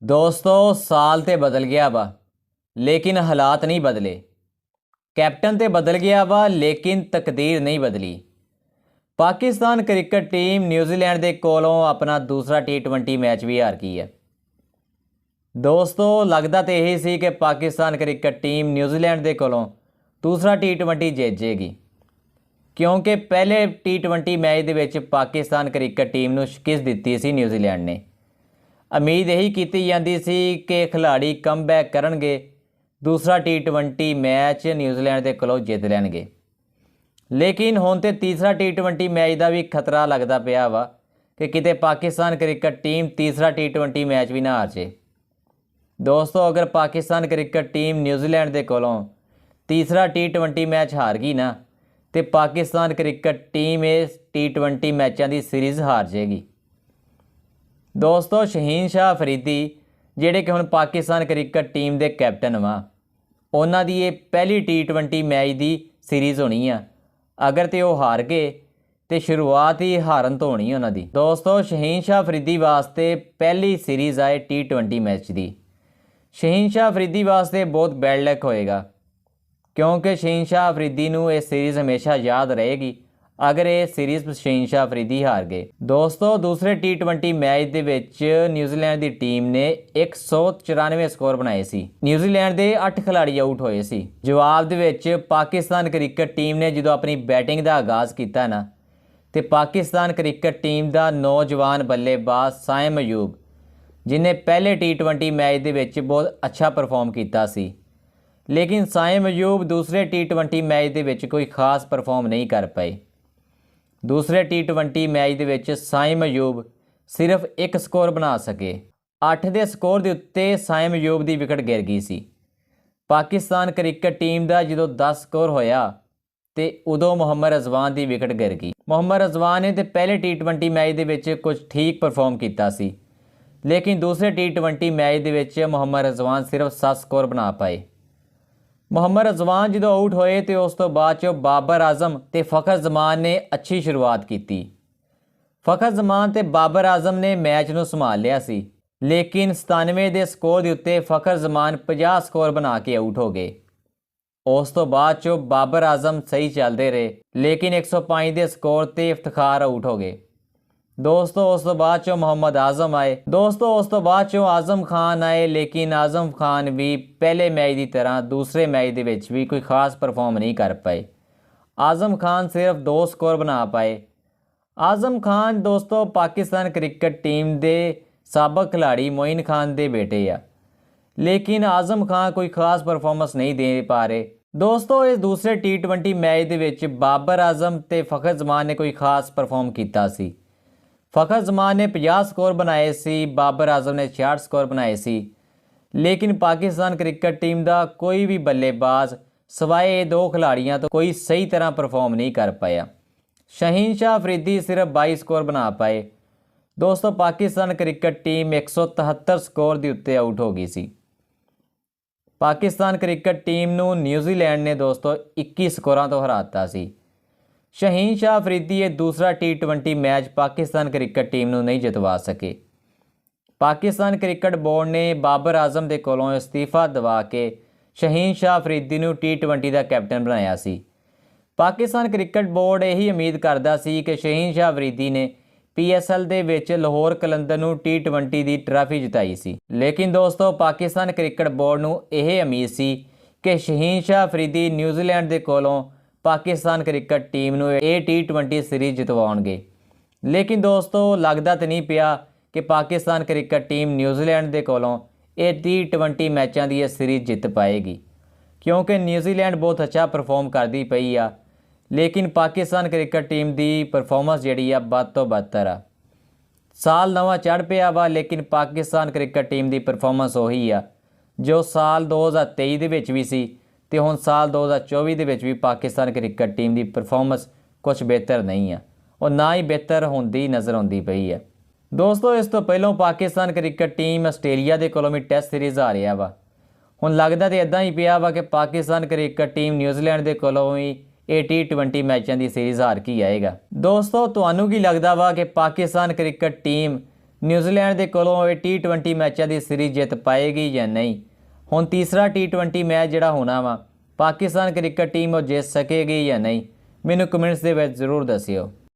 दोस्तों साल ते बदल गया वा लेकिन हालात नहीं बदले। कैप्टन ते बदल गया वा लेकिन तकदीर नहीं बदली। पाकिस्तान क्रिकेट टीम न्यूजीलैंड के कोलों अपना दूसरा T20 मैच भी हार गई है। दोस्तों लगता तो यही सी कि पाकिस्तान क्रिकेट टीम न्यूजीलैंड के कोलों दूसरा T20 जीत जाएगी, क्योंकि पहले T20 मैच दे विच पाकिस्तान क्रिकेट टीम नूं शिकस्त दित्ती सी न्यूजीलैंड ने। उम्मीद यही की जाती सी कि खिलाड़ी कमबैक करनगे, दूसरा T20 मैच न्यूजीलैंड के कोलों जित लैणगे। लेकिन हुण ते तीसरा T20 मैच का भी खतरा लगता पिया वा कि किते पाकिस्तान क्रिकेट टीम तीसरा T20 मैच भी ना हार जाए। दोस्तों अगर पाकिस्तान क्रिकेट टीम न्यूजीलैंड के कोलों तीसरा T20 मैच हार गई ना, तो पाकिस्तान क्रिकेट टीम इस T20 मैचों की सीरीज़ हार जाएगी। दोस्तों शहीन शाह अफरीदी जिहड़े कि हुण पाकिस्तान क्रिकेट टीम के कैप्टन वा, उन्हां दी ये पहली T20 मैच की सीरीज़ होनी आ। अगर तो वो हार गए तो शुरुआत ही हारन तो होनी उन्हां दी। दोस्तों शहीन शाह अफरीदी वास्ते पहली सीरीज़ आए T20 मैच की। शहीन शाह अफरीदी वास्ते बहुत बैड लक होएगा, क्योंकि शहीन शाह अफरीदी नूं ये सीरीज़ हमेशा याद रहेगी अगर ये सीरीज़ शहीन शाह अफरीदी हार गए। दोस्तों दूसरे T20 मैच दे विच न्यूजीलैंड की टीम ने 194 स्कोर बनाए सी। न्यूजीलैंड के 8 खिलाड़ी आउट होए सी। जवाब दे विच पाकिस्तान क्रिकेट टीम ने जो अपनी बैटिंग का आगाज़ किया ना, तो पाकिस्तान क्रिकेट टीम का नौजवान बल्लेबाज साइम अयूब, जिन्हें पहले T20 मैच दे विच बहुत अच्छा परफॉर्म किया सी, लेकिन साइम अयूब दूसरे T20 मैच दे विच कोई खास परफॉर्म नहीं कर पाए। दूसरे T20 मैच दे विच साइम अयूब सिर्फ एक स्कोर बना सके। 8 के स्कोर के उत्ते साइम अयूब की विकेट गिर गई सी। पाकिस्तान क्रिकेट टीम का जो 10 स्कोर होया तो उदों मोहम्मद रिजवान की विकेट गिर गई। मोहम्मद रिजवान ने तो पहले T20 मैच दे विच कुछ ठीक परफॉर्म किया सी, लेकिन दूसरे T20 मैच दे विच मोहम्मद रिजवान सिर्फ 7 स्कोर बना पाए। मोहम्मद रिजवान जो आउट होए तो उस तो बाद चो बाबर आजम तो फ़खर जमान ने अच्छी शुरुआत की। फ़खर जमान तो बाबर आजम ने मैच नूं संभाल लिया सी, लेकिन 97 के स्कोर के उत्ते फ़खर जमान 50 स्कोर बना के आउट हो गए। उस तो बाद चो बाबर आजम सही चलते रहे, लेकिन 105 के स्कोर ते इफ्तिखार आउट हो गए। दोस्तों उस तो बाद चो मोहम्मद आजम आए। दोस्तों उस तो बाद चो आजम खान आए, लेकिन आजम खान भी पहले मैच की तरह दूसरे मैच के विच भी कोई खास परफॉर्म नहीं कर पाए। आजम खान सिर्फ 2 स्कोर बना पाए। आजम खान दोस्तों पाकिस्तान क्रिकेट टीम के साबक खिलाड़ी मोइन खान के बेटे आ, लेकिन आजम खान कोई खास परफॉर्मेंस नहीं दे पा रहे। दोस्तों इस दूसरे T20 मैच के विच बाबर आजम ते फ़खर जमान ने कोई खास परफॉर्म किया सी। फ़खर जमान ने 50 स्कोर बनाए सी, बाबर आजम ने 66 स्कोर बनाए सी, लेकिन पाकिस्तान क्रिकेट टीम का कोई भी बल्लेबाज सवाए 2 खिलाड़ियों तो कोई सही तरह परफॉर्म नहीं कर पाया। शहीन शाह अफरीदी सिर्फ 22 स्कोर बना पाए। दोस्तों पाकिस्तान क्रिकेट टीम 173 स्कोर के उत्ते आउट हो गई सी। पाकिस्तान क्रिकेट टीम नूं न्यूजीलैंड ने दोस्तों 21 स्कोरां तो हराता सी। शहीन शाह अफरीदी ये दूसरा T20 match Pakistan cricket team नूं नहीं जितवा सके। पाकिस्तान क्रिकेट बोर्ड ने बाबर आजम के कोलों इस्तीफा दवा के शहीन शाह अफरीदी नूं T20 का कैप्टन बनाया सी। पाकिस्तान क्रिकेट बोर्ड यही उम्मीद करता सी कि शहीन शाह अफरीदी ने PSL दे विच लाहौर कलंदर नूं T20 की ट्राफी जिताई सी, लेकिन दोस्तों पाकिस्तान क्रिकेट बोर्ड नूं यह उम्मीद सी कि शहीन शाह अफरीदी न्यूजीलैंड के कोलों पाकिस्तान क्रिकेट टीम नूं ये T20 सीरीज़ जितवाउणगे। लेकिन दोस्तों लगता तो नहीं पिया कि पाकिस्तान क्रिकेट टीम न्यूजीलैंड के कोलों ये T20 मैचों की सीरीज़ जित पाएगी, क्योंकि न्यूजीलैंड बहुत अच्छा परफॉर्म करती पई आ, लेकिन पाकिस्तान क्रिकेट टीम की परफॉर्मेंस जिहड़ी आ बद तो बदतर आ। साल नवा चढ़ पिया वा, लेकिन पाकिस्तान क्रिकेट टीम की परफॉर्मेंस उही आ जो साल 2023 दे विच भी सी, तो हुण साल 2024 दे विच भी पाकिस्तान क्रिकेट टीम की परफॉर्मेंस कुछ बेहतर नहीं है और ना ही बेहतर होंदी नज़र आती पई है। दोस्तों इस तो पहलों पाकिस्तान क्रिकेट टीम आस्ट्रेलिया के कोलों भी टेस्ट सीरीज़ आ रहा वा। हुण लगदा तो इदां ही पिया वा कि पाकिस्तान क्रिकेट टीम न्यूजीलैंड के कोलों भी ये T20 मैचों की सीरीज़ हार के आएगा। दोस्तों तुहानूं की लगदा वा कि पाकिस्तान क्रिकेट टीम ਨਿਊਜ਼ੀਲੈਂਡ ਦੇ ਕੋਲੋਂ ਇਹ T20 ਮੈਚਾਂ ਦੀ ਸੀਰੀਜ਼ ਜਿੱਤ ਪਾਏਗੀ ਜਾਂ ਨਹੀਂ। ਹੁਣ ਤੀਸਰਾ T20 ਮੈਚ ਜਿਹੜਾ ਹੋਣਾ ਵਾ ਪਾਕਿਸਤਾਨ ਕ੍ਰਿਕਟ ਟੀਮ ਉਹ ਜਿੱਤ ਸਕੇਗੀ ਜਾਂ ਨਹੀਂ, ਮੈਨੂੰ ਕਮੈਂਟਸ ਦੇ ਵਿੱਚ ਜ਼ਰੂਰ ਦੱਸਿਓ।